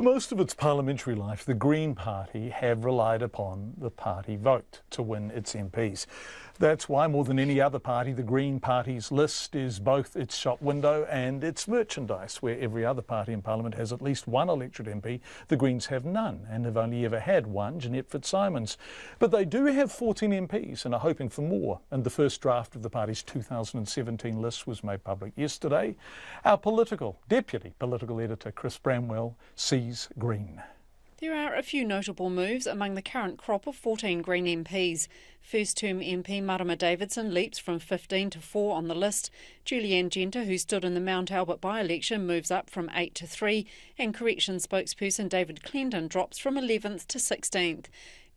For most of its parliamentary life, the Green Party have relied upon the party vote to win its MPs. That's why, more than any other party, the Green Party's list is both its shop window and its merchandise. Where every other party in Parliament has at least one electorate MP, the Greens have none and have only ever had one, Jeanette Fitzsimons. But they do have 14 MPs and are hoping for more. And the first draft of the party's 2017 list was made public yesterday. Our deputy political editor, Chris Bramwell, sees green. There are a few notable moves among the current crop of 14 Green MPs. First-term MP Marama Davidson leaps from 15 to 4 on the list. Julianne Genter, who stood in the Mount Albert by-election, moves up from 8 to 3. And Corrections spokesperson David Clendon drops from 11th to 16th.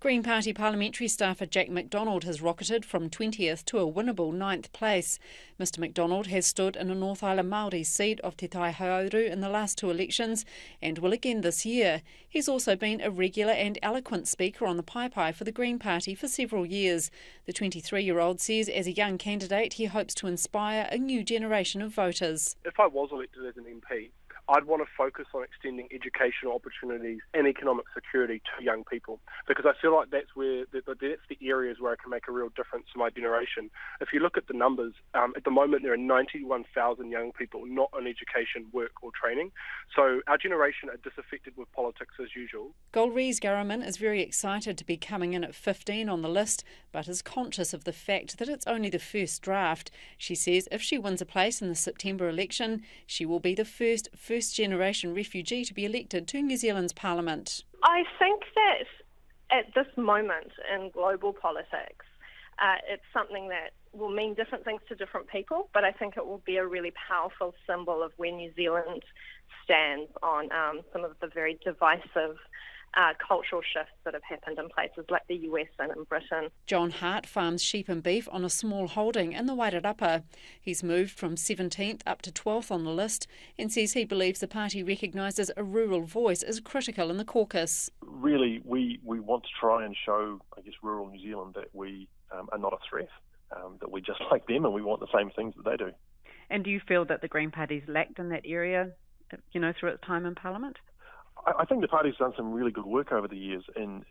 Green Party parliamentary staffer Jack McDonald has rocketed from 20th to a winnable 9th place. Mr McDonald has stood in a North Island Māori seat of Te Tai Hauru in the last two elections and will again this year. He's also been a regular and eloquent speaker on the Pai for the Green Party for several years. The 23-year-old says as a young candidate he hopes to inspire a new generation of voters. If I was elected as an MP, I'd want to focus on extending educational opportunities and economic security to young people, because I feel like that's the areas where I can make a real difference to my generation. If you look at the numbers, at the moment there are 91,000 young people not on education, work or training. So our generation are disaffected with politics as usual. Golriz Garaman is very excited to be coming in at 15 on the list, but is conscious of the fact that it's only the first draft. She says if she wins a place in the September election, she will be the first-generation refugee to be elected to New Zealand's Parliament. I think that at this moment in global politics, it's something that will mean different things to different people, but I think it will be a really powerful symbol of where New Zealand stands on some of the very divisive cultural shifts that have happened in places like the US and in Britain. John Hart farms sheep and beef on a small holding in the Wairarapa. He's moved from 17th up to 12th on the list and says he believes the party recognises a rural voice as critical in the caucus. Really, we want to try and show, rural New Zealand that we are not a threat, that we're just like them and we want the same things that they do. And do you feel that the Green Party's lacked in that area, through its time in Parliament? I think the party's done some really good work over the years,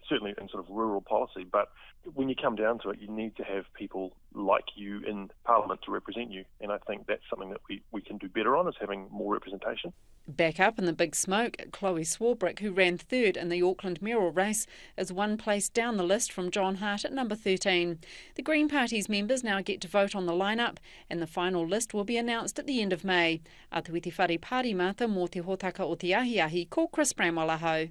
certainly in sort of rural policy, but when you come down to it, you need to have people like you in Parliament to represent you, and I think that's something that we can do better on, is having more representation. Back up in the big smoke, Chloe Swarbrick, who ran third in the Auckland mayoral race, is one place down the list from John Hart at number 13. The Green Party's members now get to vote on the line-up, and the final list will be announced at the end of May. Atu i te whare Pārimata mō te hōtaka o te ahiahi, ko Chris Bramwell ahau.